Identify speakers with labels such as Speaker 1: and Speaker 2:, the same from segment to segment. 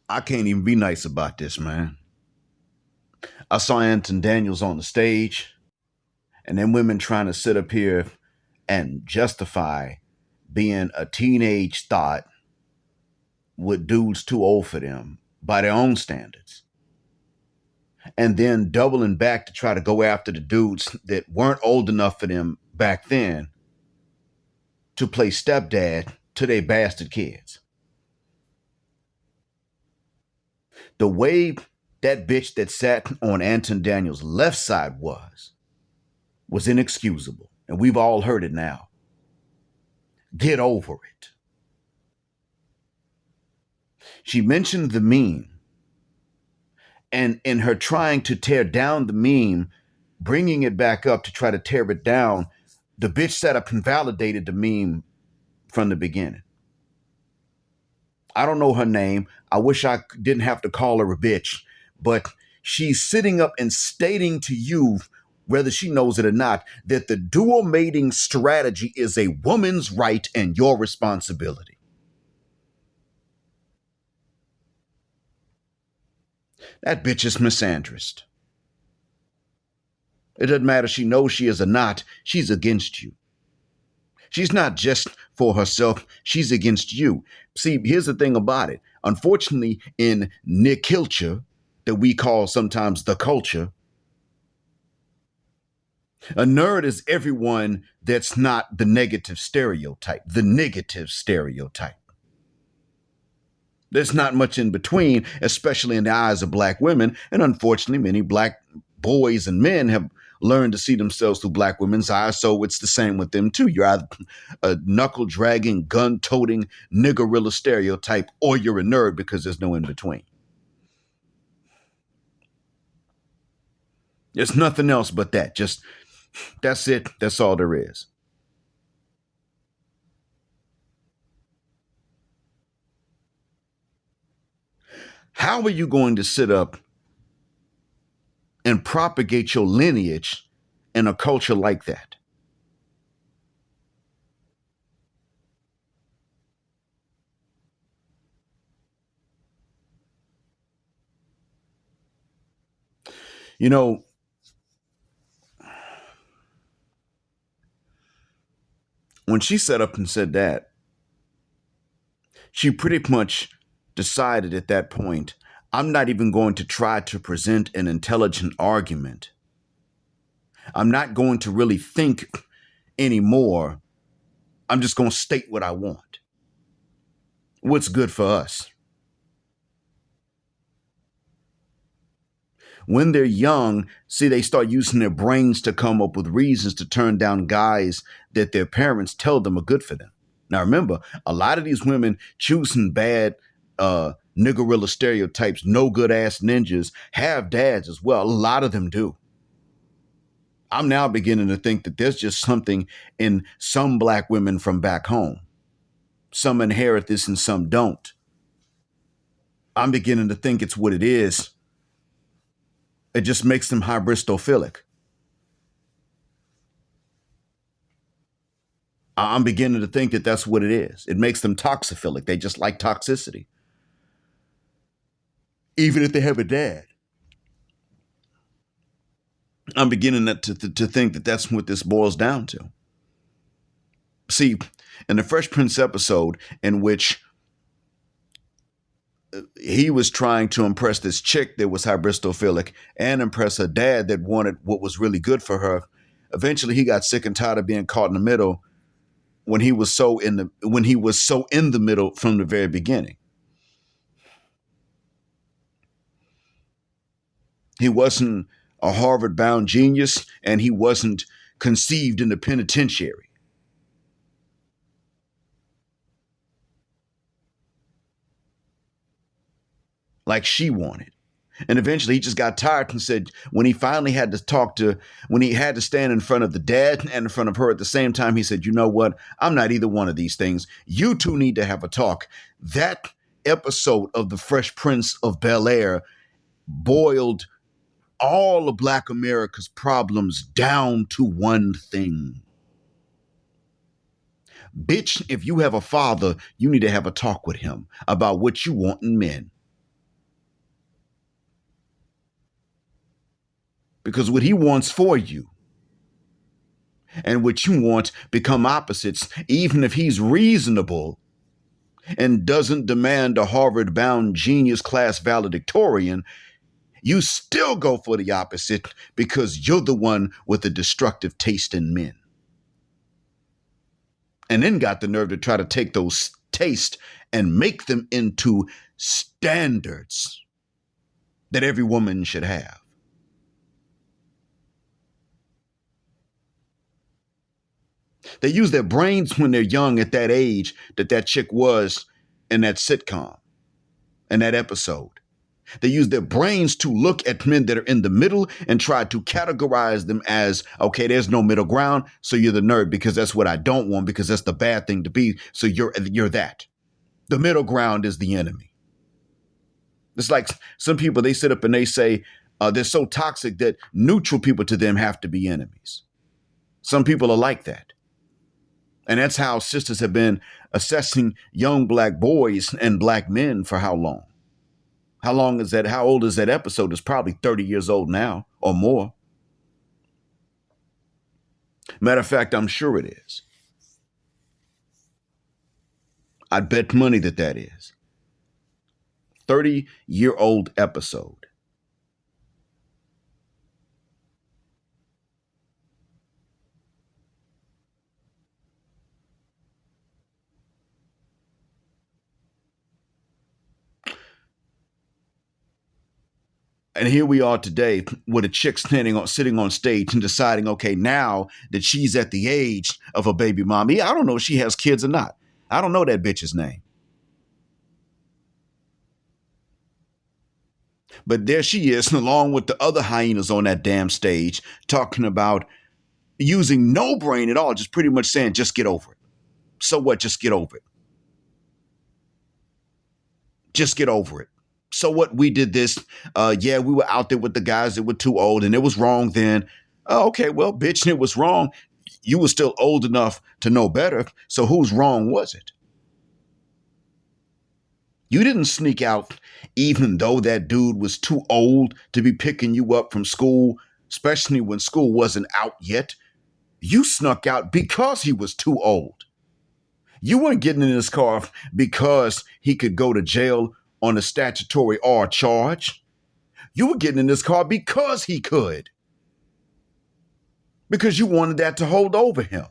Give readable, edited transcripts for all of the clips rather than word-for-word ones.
Speaker 1: I can't even be nice about this, man. I saw Anton Daniels on the stage, and then women trying to sit up here and justify being a teenage thought with dudes too old for them by their own standards. And then doubling back to try to go after the dudes that weren't old enough for them back then to play stepdad to their bastard kids. The way that bitch that sat on Anton Daniels' left side was inexcusable. And we've all heard it now. Get over it. She mentioned the meme. And in her trying to tear down the meme, bringing it back up to try to tear it down, the bitch sat up and validated the meme from the beginning. I don't know her name. I wish I didn't have to call her a bitch, but she's sitting up and stating to you, whether she knows it or not, that the dual mating strategy is a woman's right and your responsibility. That bitch is misandrist. It doesn't matter. She knows she is or not. She's against you. She's not just for herself. She's against you. See, here's the thing about it. Unfortunately, in Nick culture, that we call sometimes the culture, a nerd is everyone that's not the negative stereotype, the negative stereotype. There's not much in between, especially in the eyes of black women. And unfortunately, many black boys and men have learned to see themselves through black women's eyes. So it's the same with them, too. You're either a knuckle dragging, gun toting, niggerilla stereotype, or you're a nerd because there's no in between. There's nothing else but that. Just that's it. That's all there is. How are you going to sit up and propagate your lineage in a culture like that? You know, when she set up and said that, she pretty much decided at that point, I'm not even going to try to present an intelligent argument. I'm not going to really think anymore. I'm just going to state what I want. What's good for us. When they're young, see, they start using their brains to come up with reasons to turn down guys that their parents tell them are good for them. Now, remember, a lot of these women choosing bad niggerilla stereotypes, no good ass ninjas, have dads as well. A lot of them do. I'm now beginning to think that there's just something in some black women from back home. Some inherit this and some don't. I'm beginning to think it's what it is. It just makes them hybristophilic. I'm beginning to think that that's what it is. It makes them toxophilic. They just like toxicity. Even if they have a dad. I'm beginning to think that that's what this boils down to. See, in the Fresh Prince episode in which he was trying to impress this chick that was hybristophilic and impress her dad that wanted what was really good for her, eventually he got sick and tired of being caught in the middle when he was so in the middle from the very beginning. He wasn't a Harvard-bound genius, and he wasn't conceived in the penitentiary. Like she wanted. And eventually he just got tired and said, when he finally had to when he had to stand in front of the dad and in front of her at the same time, he said, you know what? I'm not either one of these things. You two need to have a talk. That episode of The Fresh Prince of Bel-Air boiled all of Black America's problems down to one thing. Bitch, if you have a father, you need to have a talk with him about what you want in men. because what he wants for you and what you want become opposites, even if he's reasonable and doesn't demand a Harvard bound genius class valedictorian. You still go for the opposite because you're the one with the destructive taste in men. And then got the nerve to try to take those tastes and make them into standards that every woman should have. They use their brains when they're young at that age that chick was in that sitcom, in that episode. They use their brains to look at men that are in the middle and try to categorize them as, okay, there's no middle ground, so you're the nerd because that's what I don't want, because that's the bad thing to be, so you're that. The middle ground is the enemy. It's like some people, they sit up and they say they're so toxic that neutral people to them have to be enemies. Some people are like that. And that's how sisters have been assessing young black boys and black men for how long? How long is that? How old is that episode? It's probably 30 years old now or more. Matter of fact, I'm sure it is. I'd bet money that is. 30-year-old episode. And here we are today with a chick sitting on stage and deciding, okay, now that she's at the age of a baby mommy, I don't know if she has kids or not. I don't know that bitch's name. But there she is, along with the other hyenas on that damn stage, talking about using no brain at all, just pretty much saying, just get over it. So what? Just get over it. Just get over it. So what? We did this. Yeah, we were out there with the guys that were too old and it was wrong then. Okay, well, bitch, it was wrong. You were still old enough to know better. So whose wrong was it? You didn't sneak out even though that dude was too old to be picking you up from school, especially when school wasn't out yet. You snuck out because he was too old. You weren't getting in his car because he could go to jail on a statutory R charge. You were getting in his car because he could. Because you wanted that to hold over him.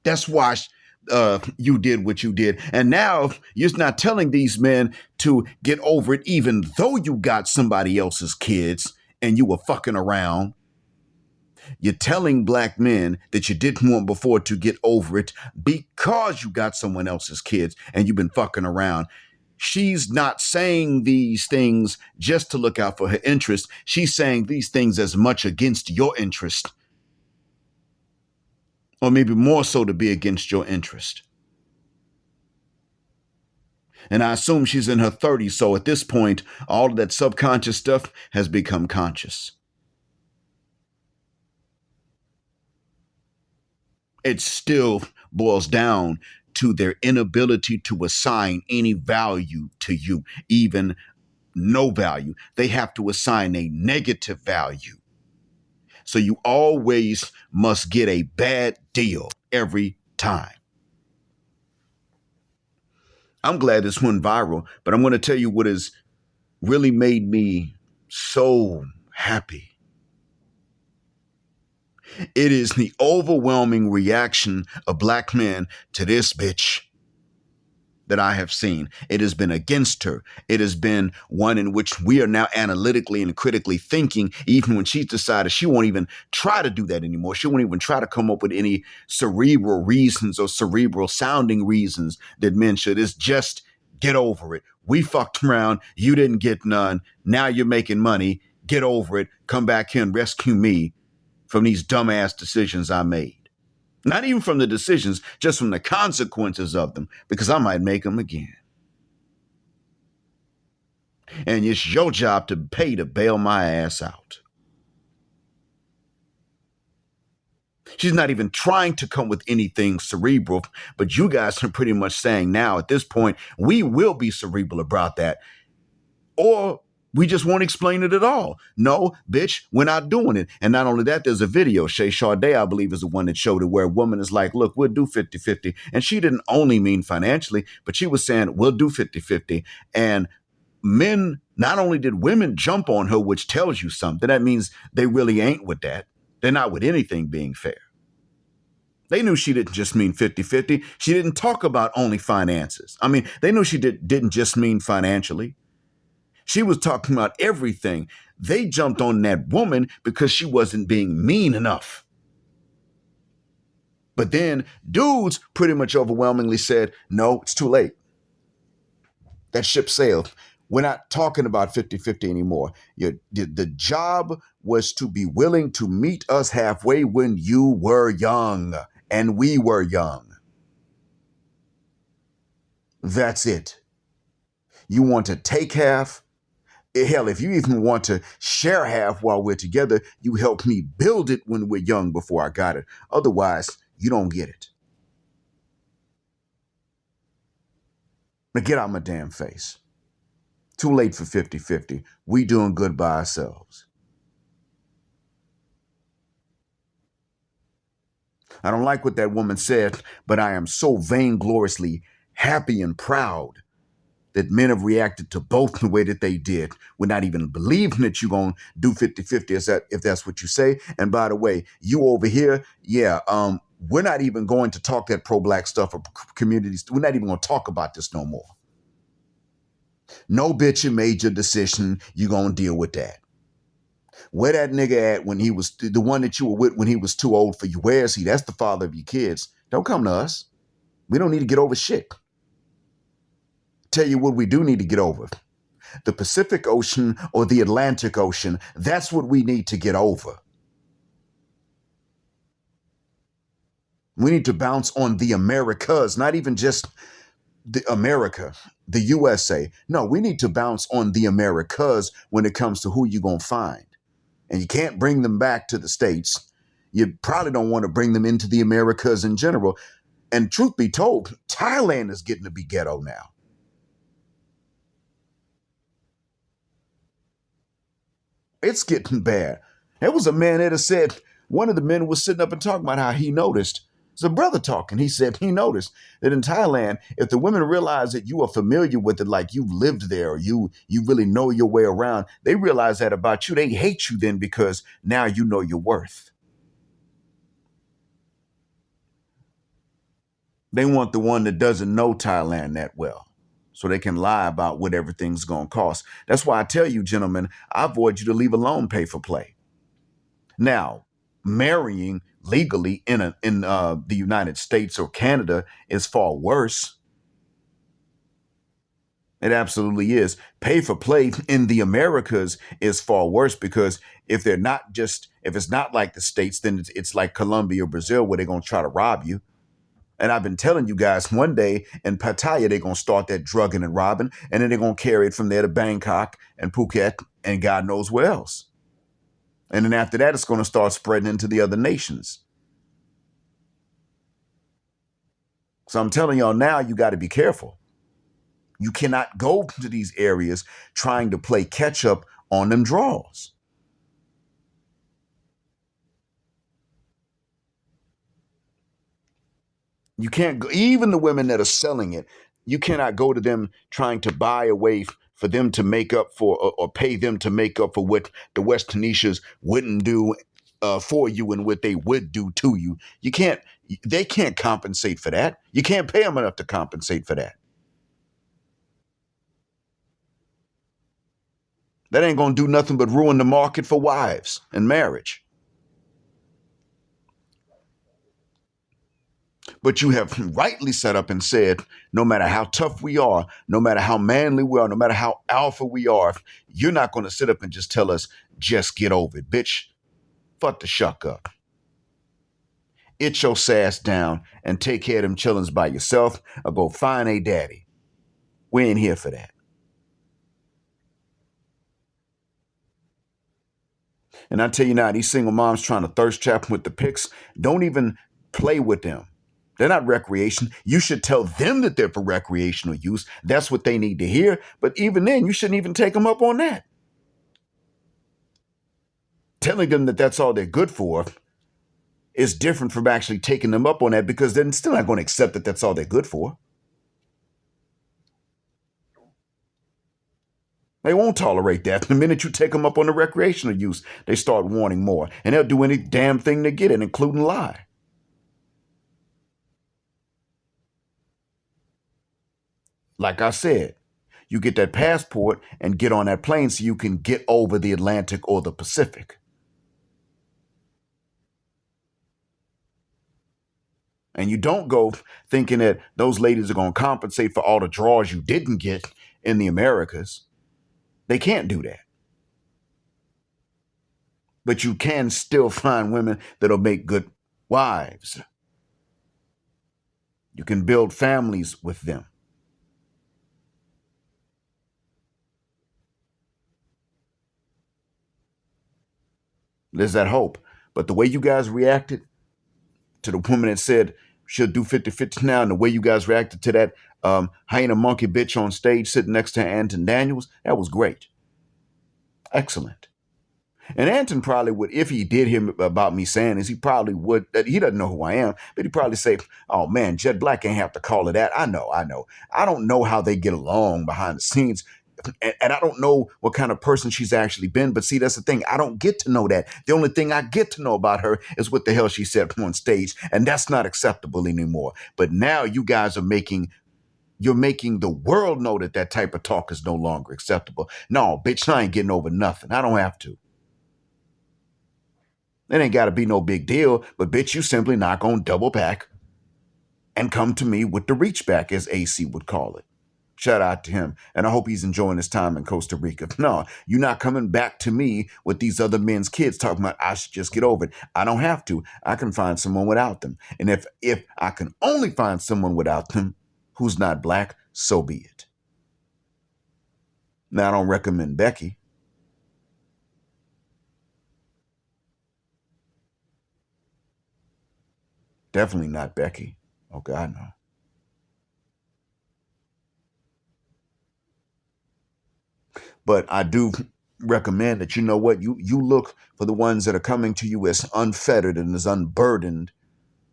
Speaker 1: That's why you did what you did. And now you're not telling these men to get over it, even though you got somebody else's kids and you were fucking around. You're telling black men that you didn't want before to get over it because you got someone else's kids and you've been fucking around. She's not saying these things just to look out for her interest. She's saying these things as much against your interest, or maybe more so to be against your interest. And I assume she's in her 30s. So at this point, all of that subconscious stuff has become conscious. It still boils down to their inability to assign any value to you, even no value. They have to assign a negative value. So you always must get a bad deal every time. I'm glad this went viral, but I'm going to tell you what has really made me so happy. It is the overwhelming reaction of black men to this bitch that I have seen. It has been against her. It has been one in which we are now analytically and critically thinking, even when she's decided she won't even try to do that anymore. She won't even try to come up with any cerebral reasons or cerebral sounding reasons that men should. It's just get over it. We fucked around. You didn't get none. Now you're making money. Get over it. Come back here and rescue me from these dumbass decisions I made. Not even from the decisions, just from the consequences of them, because I might make them again. And it's your job to pay to bail my ass out. She's not even trying to come with anything cerebral, but you guys are pretty much saying now at this point, we will be cerebral about that. Or we just won't explain it at all. No, bitch, we're not doing it. And not only that, there's a video. Shay Sade, I believe, is the one that showed it, where a woman is like, look, we'll do 50-50. And she didn't only mean financially, but she was saying, we'll do 50-50. And men, not only did women jump on her, which tells you something, that means they really ain't with that. They're not with anything being fair. They knew she didn't just mean 50-50. She didn't talk about only finances. I mean, they knew she didn't just mean financially. She was talking about everything. They jumped on that woman because she wasn't being mean enough. But then dudes pretty much overwhelmingly said, no, it's too late. That ship sailed. We're not talking about 50-50 anymore. The job was to be willing to meet us halfway when you were young and we were young. That's it. You want to take half? Hell, if you even want to share half while we're together, you helped me build it when we're young before I got it. Otherwise, you don't get it. Now get out my damn face. Too late for 50-50. We doing good by ourselves. I don't like what that woman said, but I am so vaingloriously happy and proud that men have reacted to both the way that they did. We're not even believing that you're going to do 50-50 if that's what you say. And by the way, you over here, we're not even going to talk that pro-black stuff or communities. We're not even going to talk about this no more. No, bitch, you made your decision. You're going to deal with that. Where that nigga at when he was the one that you were with when he was too old for you? Where is he? That's the father of your kids. Don't come to us. We don't need to get over shit. Tell you what we do need to get over. The Pacific Ocean or the Atlantic Ocean. That's what we need to get over. We need to bounce on the Americas, not even just the America, the USA. No, we need to bounce on the Americas when it comes to who you're going to find. And you can't bring them back to the States. You probably don't want to bring them into the Americas in general. And truth be told, Thailand is getting to be ghetto now. It's getting bad. There was a man that said, one of the men was sitting up and talking about how he noticed. It's a brother talking. He said he noticed that in Thailand, if the women realize that you are familiar with it, like you've lived there, or you really know your way around, they realize that about you. They hate you then because now you know your worth. They want the one that doesn't know Thailand that well, so they can lie about what everything's going to cost. That's why I tell you, gentlemen, I avoid you to leave alone pay for play. Now, marrying legally in the United States or Canada is far worse. It absolutely is. Pay for play in the Americas is far worse because if it's not like the States, then it's like Colombia or Brazil where they're going to try to rob you. And I've been telling you guys, one day in Pattaya, they're going to start that drugging and robbing, and then they're going to carry it from there to Bangkok and Phuket and God knows where else. And then after that, it's going to start spreading into the other nations. So I'm telling y'all now, you got to be careful. You cannot go to these areas trying to play catch up on them draws. You can't go, even the women that are selling it, you cannot go to them trying to buy away for them to make up for or pay them to make up for what the Westernicians wouldn't do for you and what they would do to you. They can't compensate for that. You can't pay them enough to compensate for that. That ain't going to do nothing but ruin the market for wives and marriage. But you have rightly set up and said, no matter how tough we are, no matter how manly we are, no matter how alpha we are, you're not going to sit up and just tell us, just get over it, bitch. Fuck the shuck up. It your sass down and take care of them chillins by yourself or go find a daddy. We ain't here for that. And I tell you now, these single moms trying to thirst trap with the pics, don't even play with them. They're not recreation. You should tell them that they're for recreational use. That's what they need to hear. But even then, you shouldn't even take them up on that. Telling them that that's all they're good for is different from actually taking them up on that, because they're still not going to accept that that's all they're good for. They won't tolerate that. The minute you take them up on the recreational use, they start wanting more. And they'll do any damn thing to get it, including lie. Like I said, you get that passport and get on that plane so you can get over the Atlantic or the Pacific. And you don't go thinking that those ladies are going to compensate for all the draws you didn't get in the Americas. They can't do that. But you can still find women that'll make good wives. You can build families with them. There's that hope. But the way you guys reacted to the woman that said she'll do 50-50 now, and the way you guys reacted to that Hyena Monkey Bitch on stage sitting next to Anton Daniels, that was great. Excellent. And Anton probably would, if he did hear about me saying this, he probably would. He doesn't know who I am, but he'd probably say, "Oh man, Jet Black ain't have to call it that." I know. I don't know how they get along behind the scenes. And I don't know what kind of person she's actually been. But see, that's the thing. I don't get to know that. The only thing I get to know about her is what the hell she said on stage. And that's not acceptable anymore. But now you guys are you're making the world know that that type of talk is no longer acceptable. No, bitch, I ain't getting over nothing. I don't have to. It ain't got to be no big deal. But bitch, you simply not going to double back and come to me with the reach back, as AC would call it. Shout out to him. And I hope he's enjoying his time in Costa Rica. No, you're not coming back to me with these other men's kids talking about I should just get over it. I don't have to. I can find someone without them. And if I can only find someone without them who's not black, so be it. Now, I don't recommend Becky. Definitely not Becky. Oh, God, no. But I do recommend that, you know what, you look for the ones that are coming to you as unfettered and as unburdened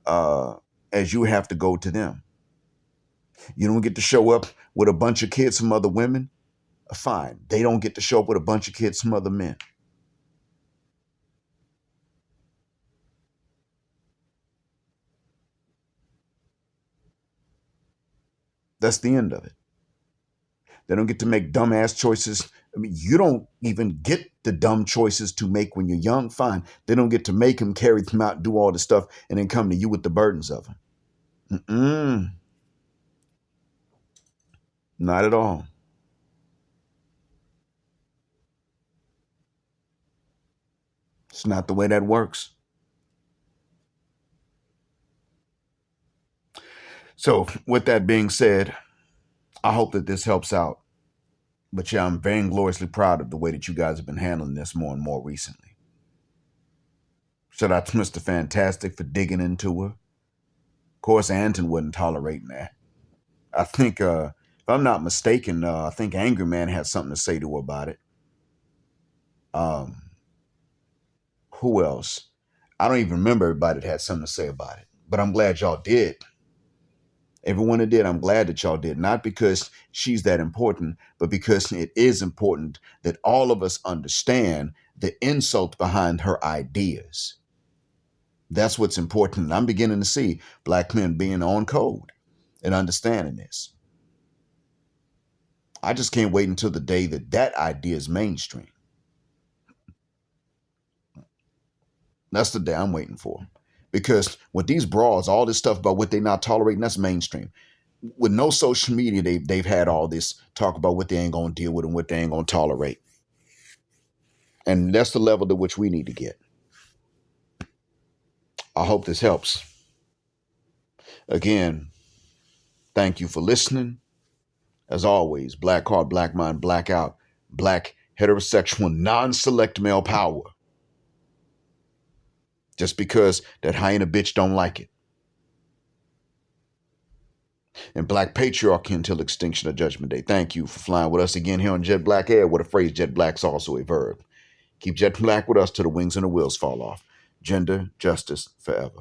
Speaker 1: as you have to go to them. You don't get to show up with a bunch of kids from other women. Fine. They don't get to show up with a bunch of kids from other men. That's the end of it. They don't get to make dumbass choices. I mean, you don't even get the dumb choices to make when you're young. Fine. They don't get to make them, carry them out, do all the stuff, and then come to you with the burdens of them. Mm-mm. Not at all. It's not the way that works. So, with that being said, I hope that this helps out. But yeah, I'm vaingloriously proud of the way that you guys have been handling this more and more recently. Shout out to Mr. Fantastic for digging into her. Of course, Anton wasn't tolerating that. I think, if I'm not mistaken, I think Angry Man had something to say to her about it. Um, who else? I don't even remember everybody that had something to say about it. But I'm glad y'all did. Everyone that did, I'm glad that y'all did. Not because she's that important, but because it is important that all of us understand the insult behind her ideas. That's what's important. And I'm beginning to see black men being on code and understanding this. I just can't wait until the day that that idea is mainstream. That's the day I'm waiting for. Because with these bras, all this stuff about what they're not tolerating, that's mainstream. With no social media, they've had all this talk about what they ain't gonna deal with and what they ain't gonna tolerate. And that's the level to which we need to get. I hope this helps. Again, thank you for listening. As always, black heart, black mind, black out, black heterosexual, non-select male power. just because that hyena bitch don't like it. And black patriarchy until extinction of judgment day. Thank you for flying with us again here on Jet Black Air, where the phrase jet black's also a verb. Keep jet black with us till the wings and the wheels fall off. Gender, justice, forever.